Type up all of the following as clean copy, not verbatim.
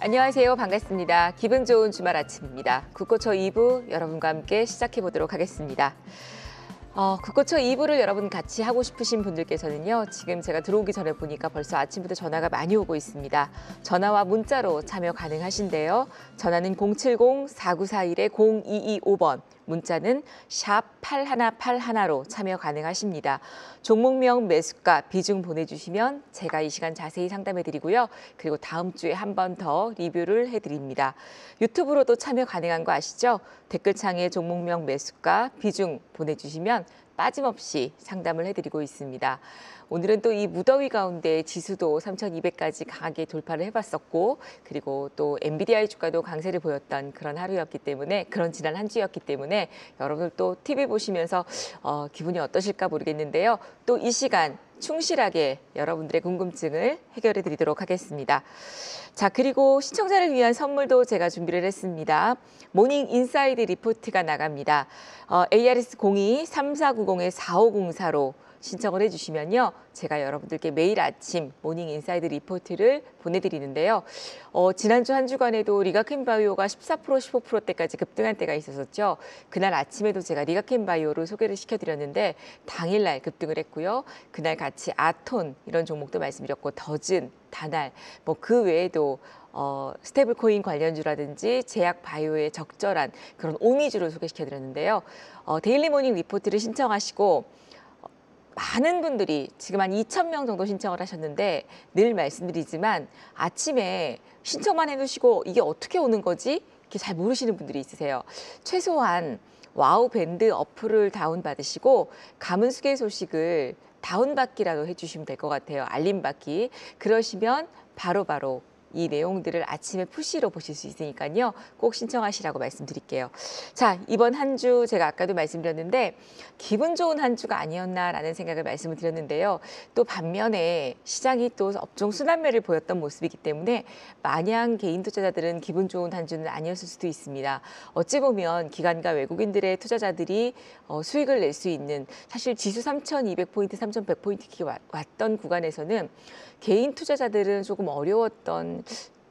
안녕하세요. 반갑습니다. 기분 좋은 주말 아침입니다. 국고초 2부 여러분과 함께 시작해 보도록 하겠습니다. 국고초 2부를 여러분 같이 하고 싶으신 분들께서는요. 지금 제가 들어오기 전에 보니까 벌써 아침부터 전화가 많이 오고 있습니다. 전화와 문자로 참여 가능하신데요. 전화는 070-4941-0225번, 문자는 샵 8181로 참여 가능하십니다. 종목명, 매수가, 비중 보내주시면 제가 이 시간 자세히 상담해드리고요. 그리고 다음 주에 한 번 더 리뷰를 해드립니다. 유튜브로도 참여 가능한 거 아시죠? 댓글창에 종목명, 매수가, 비중 보내주시면 빠짐없이 상담을 해드리고 있습니다. 오늘은 또 이 무더위 가운데 지수도 3,200까지 강하게 돌파를 해봤었고, 그리고 또 엔비디아의 주가도 강세를 보였던 그런 하루였기 때문에, 그런 지난 한 주였기 때문에 여러분들 또 TV 보시면서 기분이 어떠실까 모르겠는데요. 또 이 시간 충실하게 여러분들의 궁금증을 해결해 드리도록 하겠습니다. 자, 그리고 시청자를 위한 선물도 제가 준비를 했습니다. 모닝 인사이드 리포트가 나갑니다. ARS 02-3490-4504로 신청을 해주시면요. 제가 여러분들께 매일 아침 모닝 인사이드 리포트를 보내드리는데요. 지난주 한 주간에도 리가켄바이오가 14%, 15%대까지 급등한 때가 있었었죠. 그날 아침에도 제가 리가켄바이오를 소개를 시켜드렸는데 당일날 급등을 했고요. 그날 같이 아톤 이런 종목도 말씀드렸고 더즌, 다날, 뭐 그 외에도 스테이블코인 관련주라든지 제약 바이오의 적절한 그런 오미주를 소개시켜드렸는데요. 데일리 모닝 리포트를 신청하시고 많은 분들이 지금 한 2,000명 정도 신청을 하셨는데 늘 말씀드리지만 아침에 신청만 해두시고 이게 어떻게 오는 거지? 이렇게 잘 모르시는 분들이 있으세요. 최소한 와우 밴드 어플을 다운받으시고 가문수계 소식을 다운받기라도 해주시면 될 것 같아요. 알림받기. 그러시면 바로바로 이 내용들을 아침에 푸시로 보실 수 있으니까요. 꼭 신청하시라고 말씀드릴게요. 자, 이번 한 주 제가 아까도 말씀드렸는데 기분 좋은 한 주가 아니었나라는 생각을 말씀을 드렸는데요. 또 반면에 시장이 또 업종 순환매를 보였던 모습이기 때문에 마냥 개인 투자자들은 기분 좋은 한 주는 아니었을 수도 있습니다. 어찌 보면 기관과 외국인들의 투자자들이 수익을 낼 수 있는 사실 지수 3,200포인트, 3,100포인트 왔던 구간에서는 개인 투자자들은 조금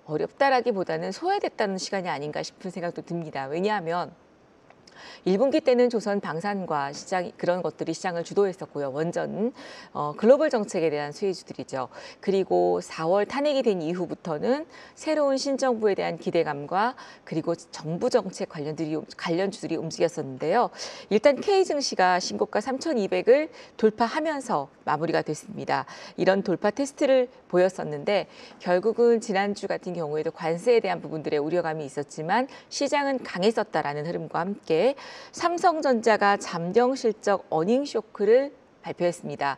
어렵다라기보다는 소외됐다는 시간이 아닌가 싶은 생각도 듭니다. 왜냐하면 1분기 때는 조선 방산과 시장 그런 것들이 시장을 주도했었고요. 원전은 글로벌 정책에 대한 수혜주들이죠. 그리고 4월 탄핵이 된 이후부터는 새로운 신정부에 대한 기대감과 그리고 정부 정책 관련주들이 움직였었는데요. 일단 K증시가 신고가 3,200을 돌파하면서 마무리가 됐습니다. 이런 돌파 테스트를 보였었는데 결국은 지난주 같은 경우에도 관세에 대한 부분들의 우려감이 있었지만 시장은 강했었다라는 흐름과 함께 삼성전자가 잠정 실적 어닝 쇼크를 발표했습니다.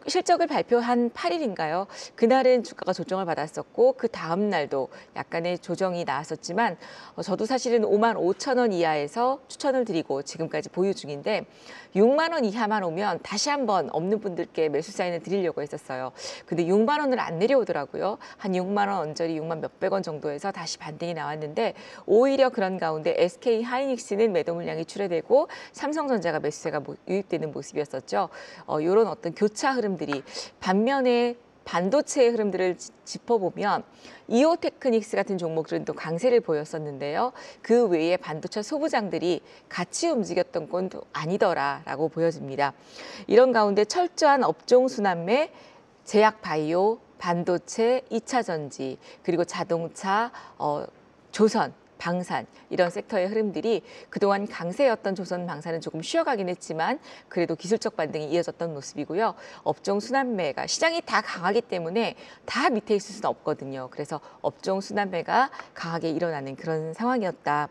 실적을 발표한 8일인가요? 그날은 주가가 조정을 받았었고 그 다음 날도 약간의 조정이 나왔었지만 저도 사실은 55,000원 이하에서 추천을 드리고 지금까지 보유 중인데 6만 원 이하만 오면 다시 한번 없는 분들께 매수 사인을 드리려고 했었어요. 근데 6만 원을 안 내려오더라고요. 한 6만 원 언저리 6만 몇백 원 정도에서 다시 반등이 나왔는데 오히려 그런 가운데 SK 하이닉스는 매도 물량이 출회되고 삼성전자가 매수세가 유입되는 모습이었었죠. 이런 어떤 교차 흐름들이 반면에 반도체의 흐름들을 짚어보면 이오테크닉스 같은 종목들은 또 강세를 보였었는데요. 그 외에 반도체 소부장들이 같이 움직였던 건 아니더라라고 보여집니다. 이런 가운데 철저한 업종 순환매, 제약 바이오, 반도체, 2차 전지, 그리고 자동차, 조선, 방산 이런 섹터의 흐름들이 그동안 강세였던 조선 방산은 조금 쉬어가긴 했지만 그래도 기술적 반등이 이어졌던 모습이고요. 업종 순환매가 시장이 다 강하기 때문에 다 밑에 있을 수는 없거든요. 그래서 업종 순환매가 강하게 일어나는 그런 상황이었다.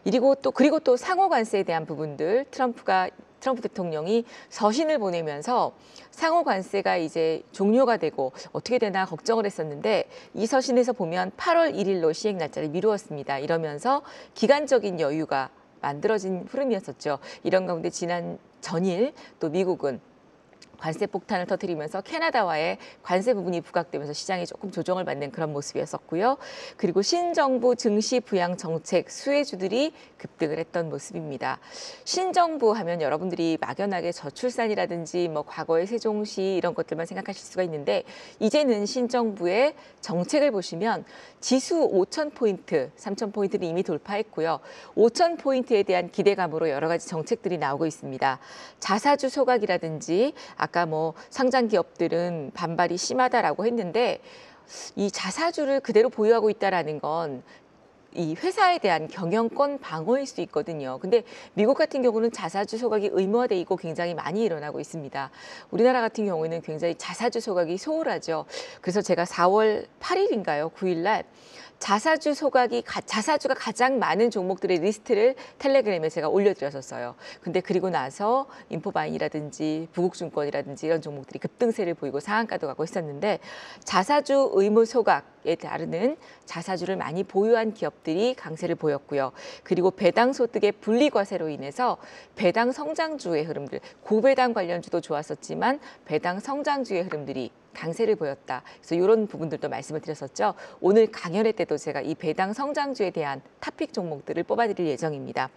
그리고 또 상호 관세에 대한 부분들 트럼프 대통령이 서신을 보내면서 상호 관세가 이제 종료가 되고 어떻게 되나 걱정을 했었는데 이 서신에서 보면 8월 1일로 시행 날짜를 미루었습니다. 이러면서 기간적인 여유가 만들어진 흐름이었었죠. 이런 가운데 지난 전일 또 미국은 관세 폭탄을 터뜨리면서 캐나다와의 관세 부분이 부각되면서 시장이 조금 조정을 받는 그런 모습이었었고요. 그리고 신정부 증시 부양 정책 수혜주들이 급등을 했던 모습입니다. 신정부 하면 여러분들이 막연하게 저출산이라든지 뭐 과거의 세종시 이런 것들만 생각하실 수가 있는데 이제는 신정부의 정책을 보시면 지수 5,000포인트, 3,000포인트는 이미 돌파했고요. 5,000포인트에 대한 기대감으로 여러 가지 정책들이 나오고 있습니다. 자사주 소각이라든지 아까 뭐 상장 기업들은 반발이 심하다라고 했는데 이 자사주를 그대로 보유하고 있다라는 건 이 회사에 대한 경영권 방어일 수 있거든요. 근데 미국 같은 경우는 자사주 소각이 의무화돼 있고 굉장히 많이 일어나고 있습니다. 우리나라 같은 경우에는 굉장히 자사주 소각이 소홀하죠. 그래서 제가 4월 8일인가요? 9일 날 자사주가 가장 많은 종목들의 리스트를 텔레그램에 제가 올려드렸었어요. 근데 그리고 나서 인포바인이라든지 부국증권이라든지 이런 종목들이 급등세를 보이고 상한가도 가고 있었는데 자사주 의무 소각에 따르는 자사주를 많이 보유한 기업들이 강세를 보였고요. 그리고 배당 소득의 분리과세로 인해서 배당 성장주의 흐름들, 고배당 관련주도 좋았었지만 배당 성장주의 흐름들이 강세를 보였다. 그래서 이런 부분들도 말씀을 드렸었죠. 오늘 강연회 때도 제가 이 배당 성장주에 대한 탑픽 종목들을 뽑아드릴 예정입니다.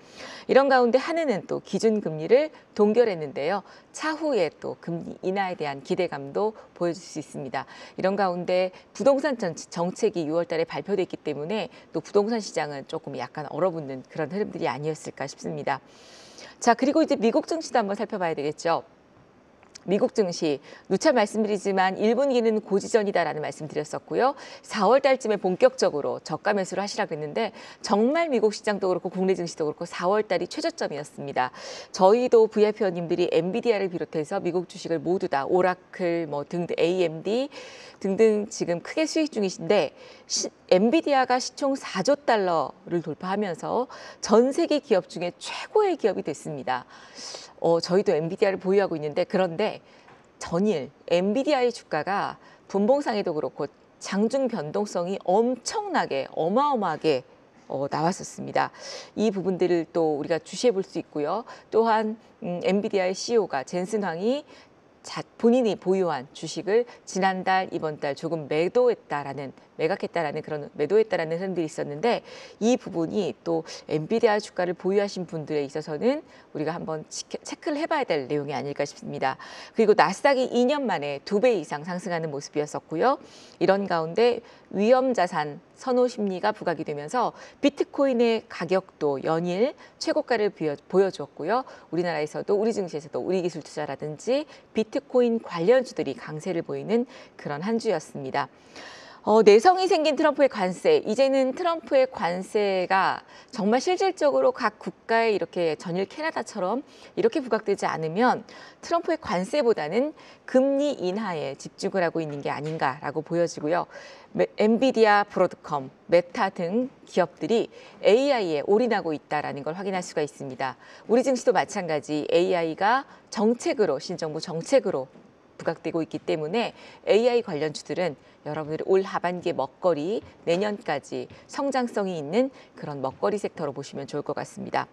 이런 가운데 한은은 또 기준금리를 동결했는데요. 차후에 또 금리 인하에 대한 기대감도 보여줄 수 있습니다. 이런 가운데 부동산 정책이 6월 달에 발표됐기 때문에 또 부동산 시장은 조금 약간 얼어붙는 그런 흐름들이 아니었을까 싶습니다. 자, 그리고 이제 미국 증시도 한번 살펴봐야 되겠죠. 미국 증시 누차 말씀드리지만 1분기는 고지전이다라는 말씀 드렸었고요. 4월 달쯤에 본격적으로 저가 매수를 하시라고 했는데 정말 미국 시장도 그렇고 국내 증시도 그렇고 4월 달이 최저점이었습니다. 저희도 VIP원님들이 엔비디아를 비롯해서 미국 주식을 모두 다 오라클 뭐 등등 AMD 등등 지금 크게 수익 중이신데 엔비디아가 시총 4조 달러를 돌파하면서 전 세계 기업 중에 최고의 기업이 됐습니다. 저희도 엔비디아를 보유하고 있는데 그런데 전일 엔비디아의 주가가 분봉상에도 그렇고 장중 변동성이 엄청나게 어마어마하게 나왔었습니다. 이 부분들을 또 우리가 주시해 볼 수 있고요. 또한 엔비디아의 CEO가 젠슨 황이 본인이 보유한 주식을 지난달, 이번 달 조금 매각했다라는 그런 매도했다라는 흐름들이 있었는데 이 부분이 또 엔비디아 주가를 보유하신 분들에 있어서는 우리가 한번 체크를 해봐야 될 내용이 아닐까 싶습니다. 그리고 나스닥이 2년 만에 2배 이상 상승하는 모습이었었고요. 이런 가운데 위험자산 선호 심리가 부각이 되면서 비트코인의 가격도 연일 최고가를 보여주었고요. 우리나라에서도 우리 증시에서도 우리기술투자라든지 비트코인 관련주들이 강세를 보이는 그런 한 주였습니다. 내성이 생긴 트럼프의 관세, 이제는 트럼프의 관세가 정말 실질적으로 각 국가에 이렇게 전일 캐나다처럼 이렇게 부각되지 않으면 트럼프의 관세보다는 금리 인하에 집중을 하고 있는 게 아닌가라고 보여지고요. 엔비디아, 브로드컴, 메타 등 기업들이 AI에 올인하고 있다는 걸 확인할 수가 있습니다. 우리 증시도 마찬가지 AI가 신정부 정책으로 부각되고 있기 때문에 AI 관련주들은 여러분들이 올 하반기의 먹거리, 내년까지 성장성이 있는 그런 먹거리 섹터로 보시면 좋을 것 같습니다.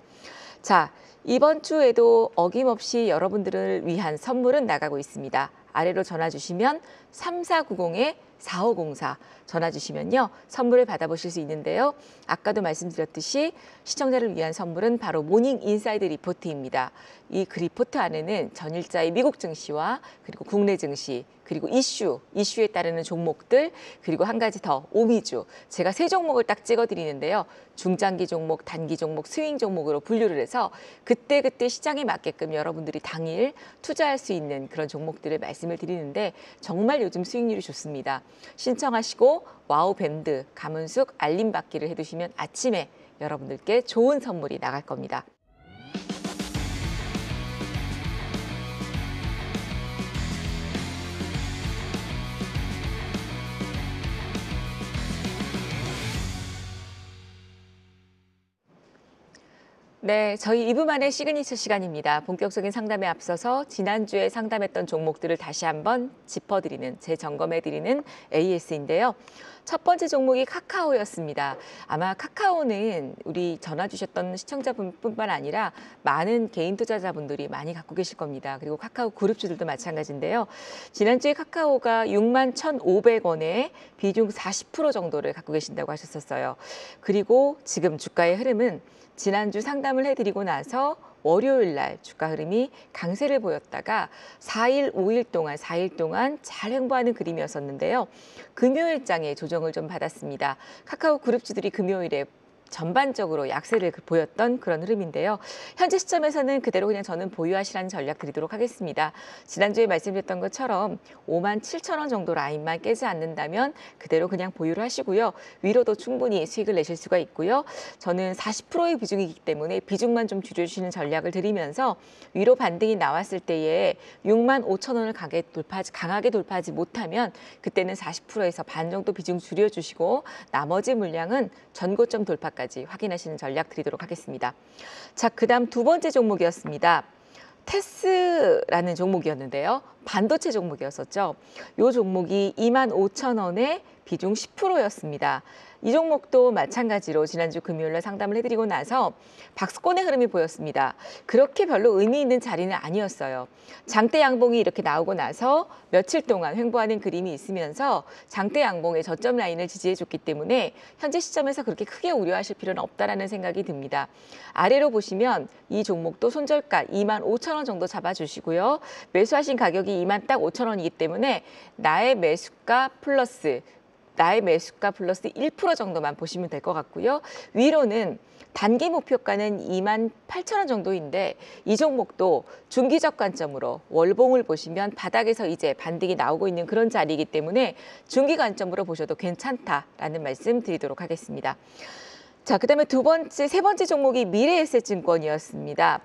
자, 이번 주에도 어김없이 여러분들을 위한 선물은 나가고 있습니다. 아래로 전화 주시면 3490-4504 전화 주시면요. 선물을 받아보실 수 있는데요. 아까도 말씀드렸듯이 시청자를 위한 선물은 바로 모닝 인사이드 리포트입니다. 이 그 리포트 안에는 전일자의 미국 증시와 그리고 국내 증시 그리고 이슈에 따르는 종목들 그리고 한 가지 더 오미주 제가 3종목을 딱 찍어드리는데요. 중장기 종목, 단기 종목, 스윙 종목으로 분류를 해서 그때그때 시장에 맞게끔 여러분들이 당일 투자할 수 있는 그런 종목들을 말씀을 드리는데 정말 요즘 수익률이 좋습니다. 신청하시고 와우 밴드, 가문숙 알림 받기를 해두시면 아침에 여러분들께 좋은 선물이 나갈 겁니다. 네, 저희 2부만의 시그니처 시간입니다. 본격적인 상담에 앞서서 지난주에 상담했던 종목들을 다시 한번 짚어드리는, 재점검해드리는 AS인데요. 첫 번째 종목이 카카오였습니다. 아마 카카오는 우리 전화 주셨던 시청자분뿐만 아니라 많은 개인 투자자분들이 많이 갖고 계실 겁니다. 그리고 카카오 그룹주들도 마찬가지인데요. 지난주에 카카오가 61,500원에 비중 40% 정도를 갖고 계신다고 하셨었어요. 그리고 지금 주가의 흐름은 지난주 상담을 해드리고 나서 월요일 날 주가 흐름이 강세를 보였다가 4일 동안 잘 횡보하는 그림이었었는데요. 금요일장에 조정을 좀 받았습니다. 카카오 그룹주들이 금요일에 전반적으로 약세를 보였던 그런 흐름인데요. 현재 시점에서는 그대로 그냥 저는 보유하시라는 전략 드리도록 하겠습니다. 지난주에 말씀드렸던 것처럼 57,000원 정도 라인만 깨지 않는다면 그대로 그냥 보유를 하시고요. 위로도 충분히 수익을 내실 수가 있고요. 저는 40%의 비중이기 때문에 비중만 좀 줄여주시는 전략을 드리면서 위로 반등이 나왔을 때에 65,000원을 강하게 돌파하지 못하면 그때는 40%에서 반 정도 비중 줄여주시고 나머지 물량은 전고점 돌파까지 확인하시는 전략 드리도록 하겠습니다. 자, 그다음 두 번째 종목이었습니다. 테스라는 종목이었는데요. 반도체 종목이었었죠. 이 종목이 25,000원에 비중 10%였습니다. 이 종목도 마찬가지로 지난주 금요일날 상담을 해드리고 나서 박스권의 흐름이 보였습니다. 그렇게 별로 의미 있는 자리는 아니었어요. 장대 양봉이 이렇게 나오고 나서 며칠 동안 횡보하는 그림이 있으면서 장대 양봉의 저점 라인을 지지해줬기 때문에 현재 시점에서 그렇게 크게 우려하실 필요는 없다라는 생각이 듭니다. 아래로 보시면 이 종목도 손절가 25,000원 정도 잡아주시고요. 매수하신 가격이 25,000원이기 때문에 나의 매수가 플러스 1% 정도만 보시면 될 것 같고요. 위로는 단기 목표가는 28,000원 정도인데 이 종목도 중기적 관점으로 월봉을 보시면 바닥에서 이제 반등이 나오고 있는 그런 자리이기 때문에 중기 관점으로 보셔도 괜찮다라는 말씀 드리도록 하겠습니다. 자, 그다음에 세 번째 종목이 미래에셋증권이었습니다.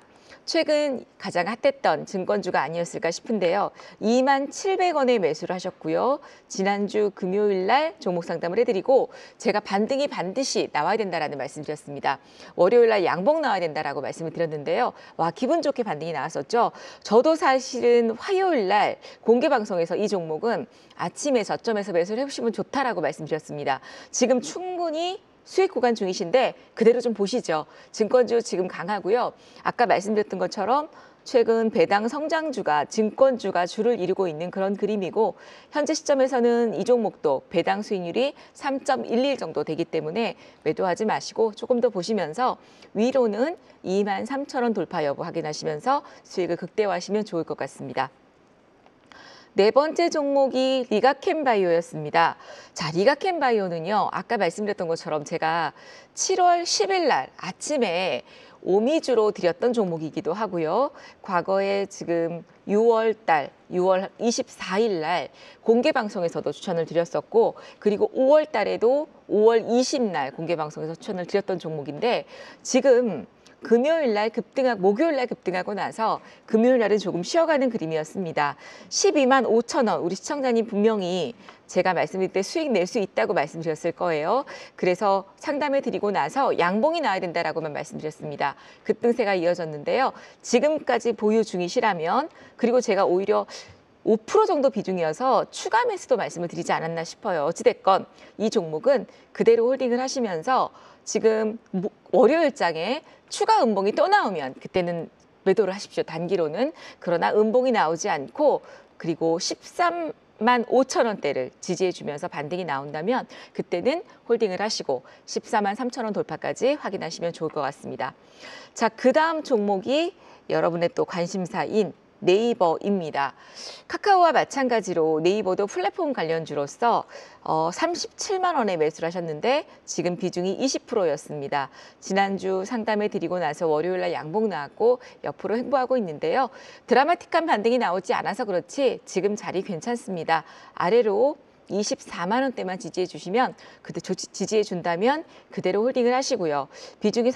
최근 가장 핫했던 증권주가 아니었을까 싶은데요. 27,000원에 매수를 하셨고요. 지난주 금요일 날 종목 상담을 해드리고 제가 반등이 반드시 나와야 된다라는 말씀드렸습니다. 월요일 날 양봉 나와야 된다라고 말씀을 드렸는데요. 와, 기분 좋게 반등이 나왔었죠. 저도 사실은 화요일 날 공개 방송에서 이 종목은 아침에 저점에서 매수를 해보시면 좋다라고 말씀드렸습니다. 지금 충분히 수익 구간 중이신데 그대로 좀 보시죠. 증권주 지금 강하고요. 아까 말씀드렸던 것처럼 최근 배당 성장주가 증권주가 주를 이루고 있는 그런 그림이고 현재 시점에서는 이 종목도 배당 수익률이 3.11 정도 되기 때문에 매도하지 마시고 조금 더 보시면서 위로는 23,000원 돌파 여부 확인하시면서 수익을 극대화하시면 좋을 것 같습니다. 네 번째 종목이 리가캠바이오였습니다. 자, 리가캠바이오는요. 아까 말씀드렸던 것처럼 제가 7월 10일 날 아침에 오미주로 드렸던 종목이기도 하고요. 과거에 지금 6월 24일 날 공개 방송에서도 추천을 드렸었고 그리고 5월 달에도 5월 20일 날 공개 방송에서 추천을 드렸던 종목인데 지금 목요일 날 급등하고 나서 금요일 날은 조금 쉬어가는 그림이었습니다. 125,000원 우리 시청자님 분명히 제가 말씀드릴 때 수익 낼 수 있다고 말씀드렸을 거예요. 그래서 상담해 드리고 나서 양봉이 나와야 된다라고만 말씀드렸습니다. 급등세가 이어졌는데요. 지금까지 보유 중이시라면 그리고 제가 오히려 5% 정도 비중이어서 추가 매수도 말씀을 드리지 않았나 싶어요. 어찌됐건 이 종목은 그대로 홀딩을 하시면서 지금 월요일장에 추가 음봉이 또 나오면 그때는 매도를 하십시오. 단기로는. 그러나 음봉이 나오지 않고 그리고 135,000원대를 지지해 주면서 반등이 나온다면 그때는 홀딩을 하시고 143,000원 돌파까지 확인하시면 좋을 것 같습니다. 자, 그다음 종목이 여러분의 또 관심사인 네이버입니다. 카카오와 마찬가지로 네이버도 플랫폼 관련주로서 37만 원에 매수를 하셨는데 지금 비중이 20%였습니다. 지난주 상담해 드리고 나서 월요일 날 양봉 나왔고 옆으로 횡보하고 있는데요. 드라마틱한 반등이 나오지 않아서 그렇지 지금 자리 괜찮습니다. 아래로 24만 원대만 지지해 주시면 지지해 준다면 그대로 홀딩을 하시고요. 비중이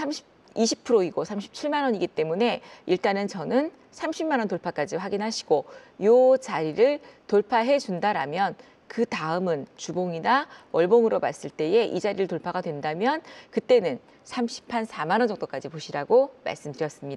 20%이고 37만 원이기 때문에 일단은 저는 30만 원 돌파까지 확인하시고 요 자리를 돌파해 준다라면 그 다음은 주봉이나 월봉으로 봤을 때에 이 자리를 돌파가 된다면 그때는 34만 원 정도까지 보시라고 말씀드렸습니다.